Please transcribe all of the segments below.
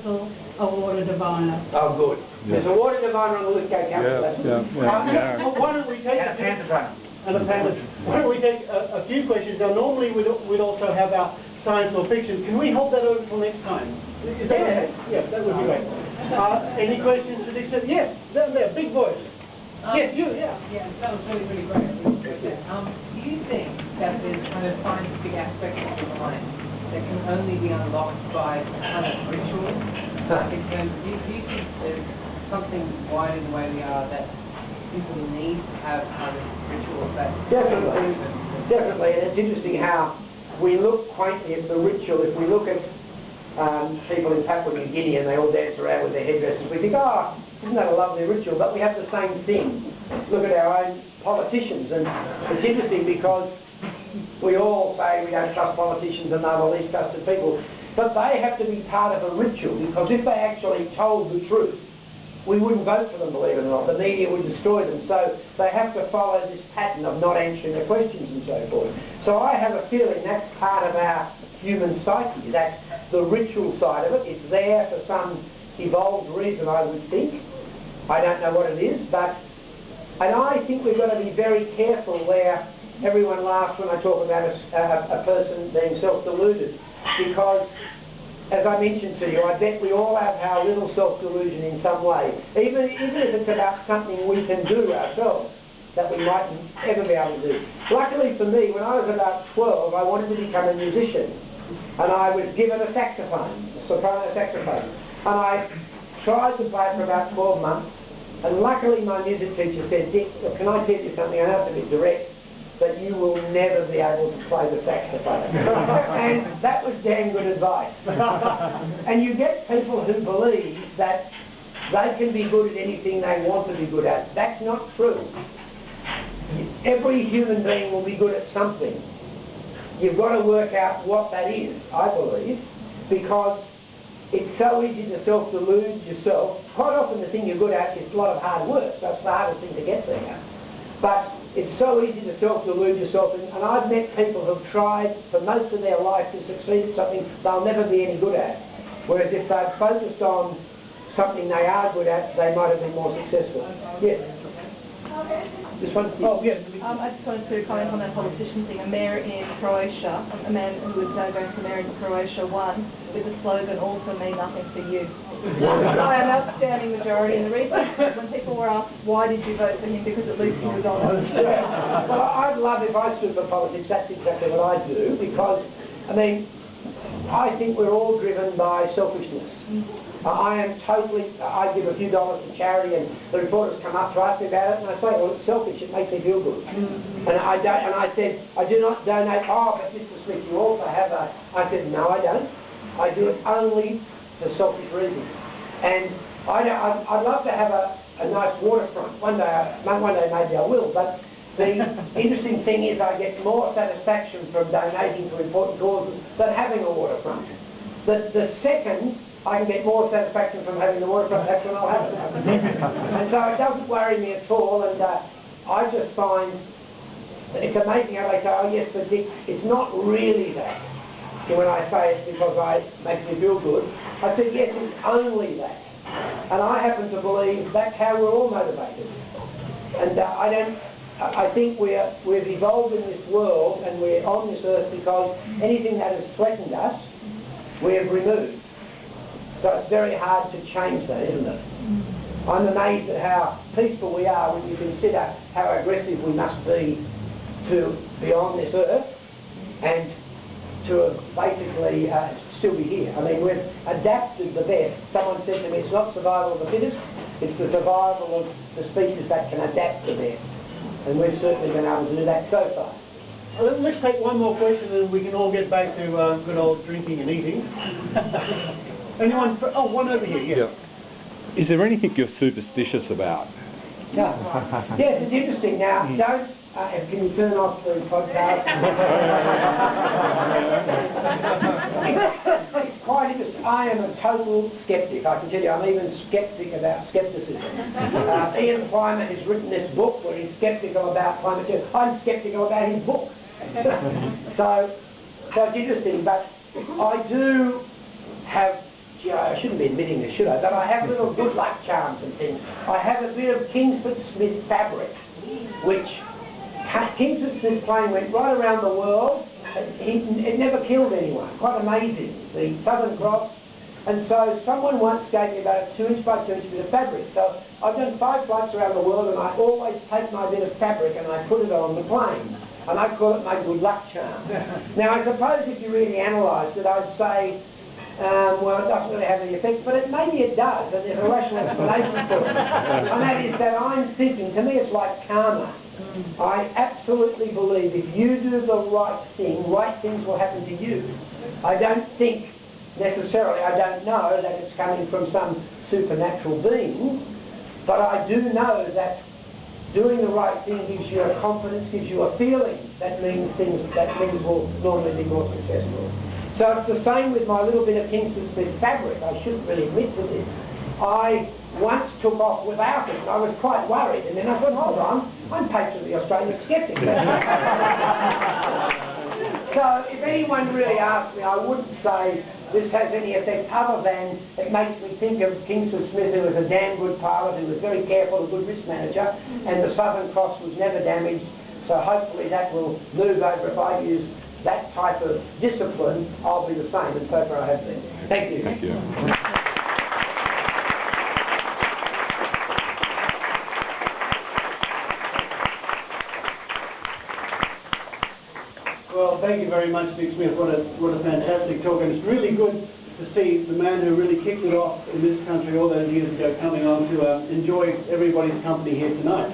also a water diviner. Oh, good. Yeah. There's a water diviner on the Lithgow Council. Why don't we take a panda? And a panda. Why don't we take a few questions? Now, normally we'd also have our science or fiction. Can we hold that over till next time? Is that okay? Yeah, that would be great. Any questions to this? Yes, down there, big voice. Yes, you, yeah. Yeah, that was really, really great. Do you think that there's kind of scientific aspects of the mind that can only be unlocked by kind of ritual? Like in terms of, do you think there's something wide in the way we are that people need to have kind of rituals that... Definitely, and it's interesting how we look quaintly at the ritual. If we look at people in Papua New Guinea and they all dance around with their headdresses, we think, oh, isn't that a lovely ritual? But we have the same thing. Look at our own politicians, and it's interesting because we all say we don't trust politicians and they're the least trusted people, but they have to be part of a ritual, because if they actually told the truth, we wouldn't vote for them, believe it or not. The media would destroy them. So they have to follow this pattern of not answering the questions and so forth. So I have a feeling that's part of our human psyche, that the ritual side of it is there for some evolved reason, I would think. I don't know what it is, and I think we've got to be very careful where everyone laughs when I talk about a person being self-deluded, because as I mentioned to you, I bet we all have our little self-delusion in some way, even if it's about something we can do ourselves that we mightn't ever be able to do. Luckily for me, when I was about 12, I wanted to become a musician, and I was given a saxophone, a soprano saxophone, and I tried to play it for about 12 months, and luckily my music teacher said, Dick, look, can I tell you something? I have to be direct, that you will never be able to play the saxophone. And that was damn good advice. And you get people who believe that they can be good at anything they want to be good at. That's not true. Every human being will be good at something. You've got to work out what that is, I believe, because it's so easy to self-delude yourself. Quite often the thing you're good at is a lot of hard work. That's the hardest thing to get there. But it's so easy to self-delude yourself, and I've met people who've tried for most of their life to succeed at something they'll never be any good at. Whereas if they've focused on something they are good at, they might have been more successful. Yes? This one? Oh, yes. I just wanted to comment on that politician thing. A mayor in Croatia, a man who was going for mayor in Croatia won with the slogan, "All for me, nothing for you." By an outstanding majority. And the reason when people were asked, why did you vote for him, because at least he was honest. Well, I'd love if I stood for politics. That's exactly what I do, because, I mean, I think we're all driven by selfishness. I give a few dollars to charity, and the reporters come up to ask me about it, and I say, well, it's selfish, it makes me feel good. And I said, I do not donate, oh, but Mr. Smith, you also have a... I said, no, I don't. I do it only for selfish reasons. And I'd love to have a nice waterfront. One day maybe I will, but the interesting thing is I get more satisfaction from donating to important causes than having a waterfront. The second I can get more satisfaction from having the waterfront, that's when I'll have it. And so it doesn't worry me at all, and I just find it's amazing how they say, oh yes, but Dick, it's not really that. And when I say it's because it makes me feel good, I said, yes, it's only that. And I happen to believe that's how we're all motivated. And I think we've evolved in this world, and we're on this earth because anything that has threatened us, we have removed. So it's very hard to change that, isn't it? I'm amazed at how peaceful we are when you consider how aggressive we must be to be on this earth and to basically still be here. I mean, we've adapted the best. Someone said to me, it's not survival of the fittest, it's the survival of the species that can adapt the best. And we've certainly been able to do that so far. Let's take one more question and we can all get back to good old drinking and eating. Anyone? Oh, one over here, yeah. Is there anything you're superstitious about? Yeah. Yes, it's interesting. Now, don't... can you turn off the podcast? It's quite interesting. I am a total skeptic. I can tell you, I'm even skeptic about skepticism. Ian Climate has written this book where he's skeptical about climate change. I'm skeptical about his book. So it's interesting, but I do have gee, I shouldn't be admitting this, should I? But I have little good luck charms and things. I have a bit of Kingsford Smith fabric, which Kingsford Smith plane went right around the world. It never killed anyone. Quite amazing. The Southern Cross. And so someone once gave me about a 2-inch by 2-inch bit of fabric. So I've done 5 flights around the world, and I always take my bit of fabric and I put it on the plane. And I call it my good luck charm. Now, I suppose if you really analysed it, I'd say, well, it doesn't really have any effect, but maybe it does, and there's a rational explanation for it. And that is that I'm thinking, to me it's like karma. I absolutely believe if you do the right thing, right things will happen to you. I don't think necessarily, I don't know that it's coming from some supernatural being, but I do know that doing the right thing gives you a confidence, gives you a feeling that things will normally be more successful. So it's the same with my little bit of Kingsford Smith fabric. I shouldn't really admit to this. I once took off without it, and I was quite worried, and then I thought, hold on, I'm patron of the Australian Skeptics. So if anyone really asked me, I wouldn't say this has any effect other than it makes me think of Kingsford Smith, who was a damn good pilot, who was very careful, a good risk manager, and the Southern Cross was never damaged. So hopefully that will move over. If I use that type of discipline, I'll be the same, and so far I have been. Thank you. Thank you. Well, thank you very much, Dick Smith. What a fantastic talk, and it's really good to see the man who really kicked it off in this country all those years ago coming on to enjoy everybody's company here tonight.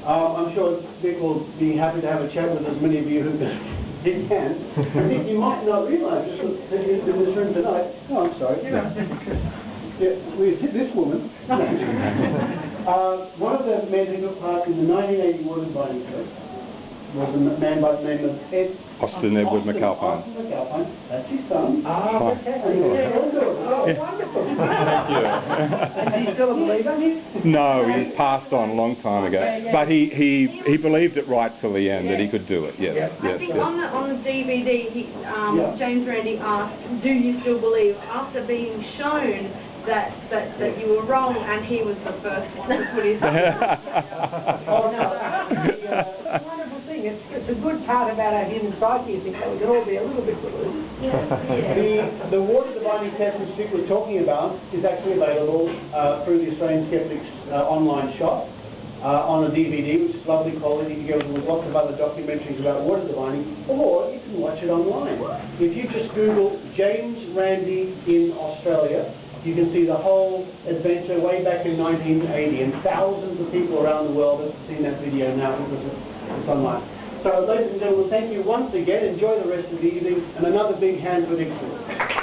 I'm sure Dick will be happy to have a chat with as many of you who he can. I think you might not realise this in this room tonight. Oh, I'm sorry. Yeah, we hit this woman. One of the men who took part in the 1980 water binding test was a man by the name of Austin Edward McAlpine. Austin McAlpine. That's his son. Ah, okay. Oh, wonderful. Thank you. Is he still a believer? No, he's passed on a long time ago. But he believed it right till the end that he could do it. Yes, yes, I think yes. on the DVD, James Randi asked, "Do you still believe?" After being shown that you were wrong, and he was the first one to put his Oh no, it's a wonderful thing. It's a good part about our human psyche, I think, that we can all be a little bit deluded. The water dividing test which Dick was talking about is actually available through the Australian Skeptics online shop on a DVD, which is lovely quality, together with lots of other documentaries about water dividing, or you can watch it online. If you just Google James Randi in Australia, you can see the whole adventure way back in 1980, and thousands of people around the world have seen that video now because it's online. So, ladies and gentlemen, thank you once again. Enjoy the rest of the evening, and another big hand for Dick Smith.